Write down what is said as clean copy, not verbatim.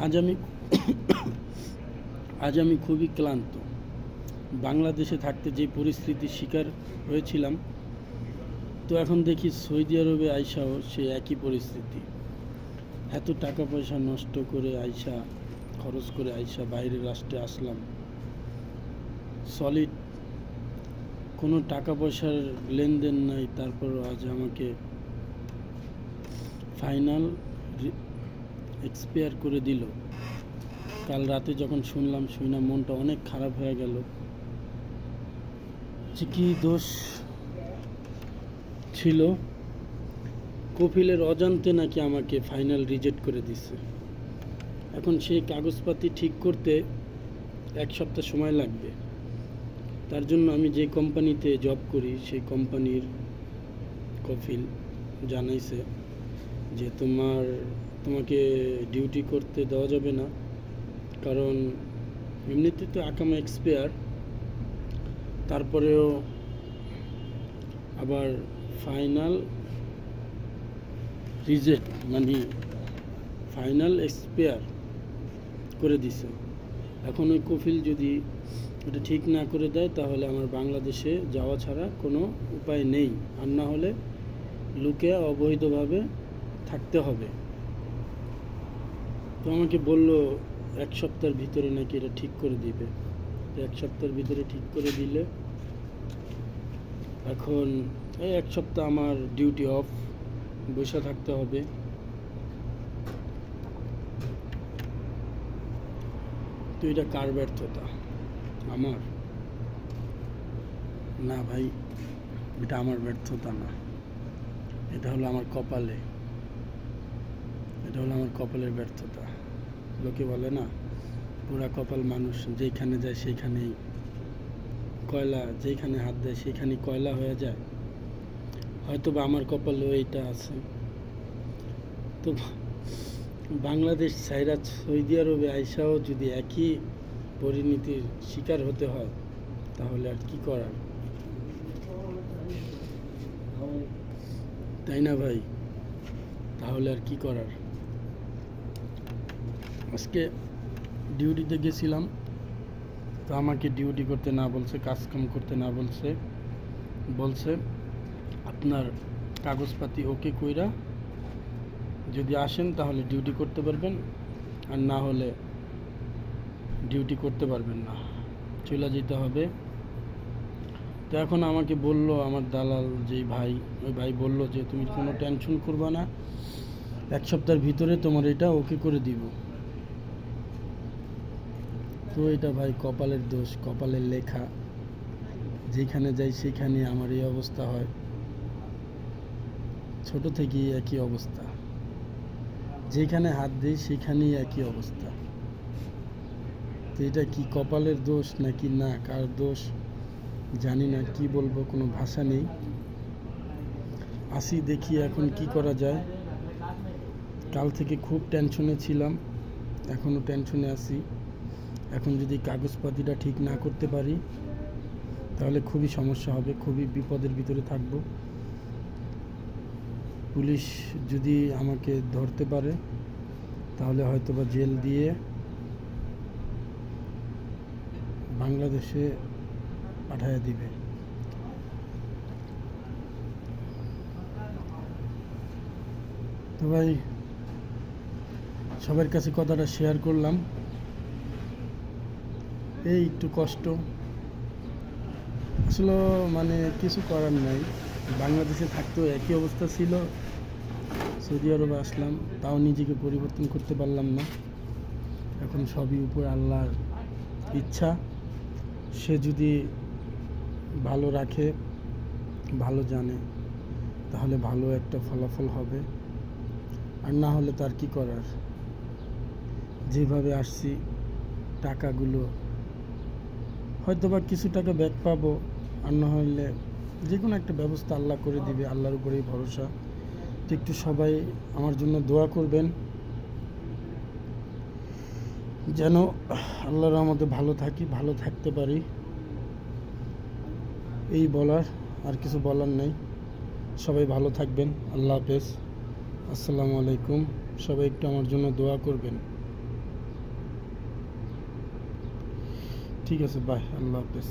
আজ আমি আজ আমি খুবই ক্লান্ত। বাংলাদেশে থাকতে যে পরিস্থিতির শিকার হয়েছিলাম, তো এখন দেখি সৌদি আরবে আইসাও সে একই পরিস্থিতি। এত টাকা পয়সা নষ্ট করে আইসা, খরচ করে আইসা বাইরের রাষ্ট্রে আসলাম, সলিড কোনো টাকা পয়সার লেনদেন নাই, তারপর আজ আমাকে ফাইনাল এক্সপায়ার করে দিল। কাল রাতে যখন শুনলাম, মনটা অনেক খারাপ হয়ে গেল যে কী দোষ ছিল। কপিলের অজান্তে নাকি আমাকে ফাইনাল রিজেক্ট করে দিছে। এখন সেই কাগজপাতি ঠিক করতে 1 সপ্তাহ সময় লাগবে। তার জন্য আমি যে কোম্পানিতে জব করি সেই কোম্পানির কপিল জানাইছে যে তোমাকে ডিউটি করতে দেওয়া যাবে না, কারণ এমনিতে তো আকামা এক্সপায়ার, তারপরেও আবার ফাইনাল রিজেক্ট মানে ফাইনাল এক্সপায়ার করে দিছে। এখন ওই কফিল যদি এটা ঠিক না করে দেয়, তাহলে আমার বাংলাদেশে যাওয়া ছাড়া কোনো উপায় নেই, আর না হলে লুকে অবৈধভাবে থাকতে হবে। তো আমাকে বলল 1 সপ্তাহের ভিতরে নাকি এটা ঠিক করে দিবে। তো 1 সপ্তাহের ভিতরে ঠিক করে দিলে এখন এই 1 সপ্তাহ আমার ডিউটি অফ, বসে থাকতে হবে। তো এটা কার ব্যর্থতা? আমার? না ভাই, এটা আমার ব্যর্থতা না, এটা হলো আমার কপালে, এটা হলো আমার কপালের ব্যর্থতা। লোকে বলে না, পুরা কপাল মানুষ যেখানে যায় সেইখানেই কয়লা, যেখানে হাত দেয় সেইখানেই কয়লা হয়ে যায়। হয়তো বা আমার কপালেও এইটা আছে। তো বাংলাদেশ ছাইরা সৌদি আরবে আইসাও যদি একই পরিণতির শিকার হতে হয়, তাহলে আর কি করার, তাই না ভাই? তাহলে আর কি করার। আজকে ডিউটিতে গেছিলাম, তো আমাকে ডিউটি করতে না বলছে, কাজকাম করতে না বলছে আপনার কাগজপাতি ওকে কইরা যদি আসেন তাহলে ডিউটি করতে পারবেন, আর না হলে ডিউটি করতে পারবেন না, চলে যেতে হবে। তো এখন আমাকে বলল আমার দালাল যেই ভাই, ওই ভাই বলল যে তুমি কোনো টেনশন করবা না, 1 সপ্তাহের ভিতরে তোমার এটা ওকে করে দিব। তো এটা ভাই কপালের দোষ, কপালের লেখা। যেখানে যাই সেখানে আমার এই অবস্থা হয়, ছোট থেকেই একই অবস্থা, যেখানে হাত দিই সেখানেই একই অবস্থা। তো এটা কি কপালের দোষ নাকি না কার দোষ জানি না, কি বলবো, কোনো ভাষা নেই। আসি দেখি এখন কি করা যায়। কাল থেকে খুব টেনশনে ছিলাম, এখনও টেনশনে আছি। এখন যদি কাগজপাতিটা ঠিক না করতে পারি তাহলে খুবই সমস্যা হবে, খুবই বিপদের ভিতরে থাকব। পুলিশ যদি আমাকে ধরতে পারে তাহলে হয়তো বা জেল দিয়ে বাংলাদেশে পাঠাইয়া দিবে। তো ভাই, সবার কাছে কথাটা শেয়ার করলাম। এই একটু কষ্ট, আসলে মানে কিছু করার নাই। বাংলাদেশে থাকতেও একই অবস্থা ছিল, সৌদি আরবে আসলাম, তাও নিজেকে পরিবর্তন করতে পারলাম না। এখন সবই উপর আল্লাহর ইচ্ছা, সে যদি ভালো রাখে, ভালো জানে, তাহলে ভালো একটা ফলাফল হবে, আর না হলে তার কি করার। যেভাবে আসছি টাকাগুলো হয়তো বা কিছু টাকা ব্যাক পাবো, আর না হলে যে কোনো একটা ব্যবস্থা আল্লাহ করে দিবে, আল্লাহর উপরেই ভরসা। তো একটু সবাই আমার জন্য দোয়া করবেন যেন আল্লাহর রহমতে ভালো থাকি, ভালো থাকতে পারি। এই বলার, আর কিছু বলার নেই। সবাই ভালো থাকবেন। আল্লাহ হাফেজ, আসসালামু আলাইকুম। সবাই একটু আমার জন্য দোয়া করবেন। ঠিক আছে, বাই, আল্লাহ হাফেজ।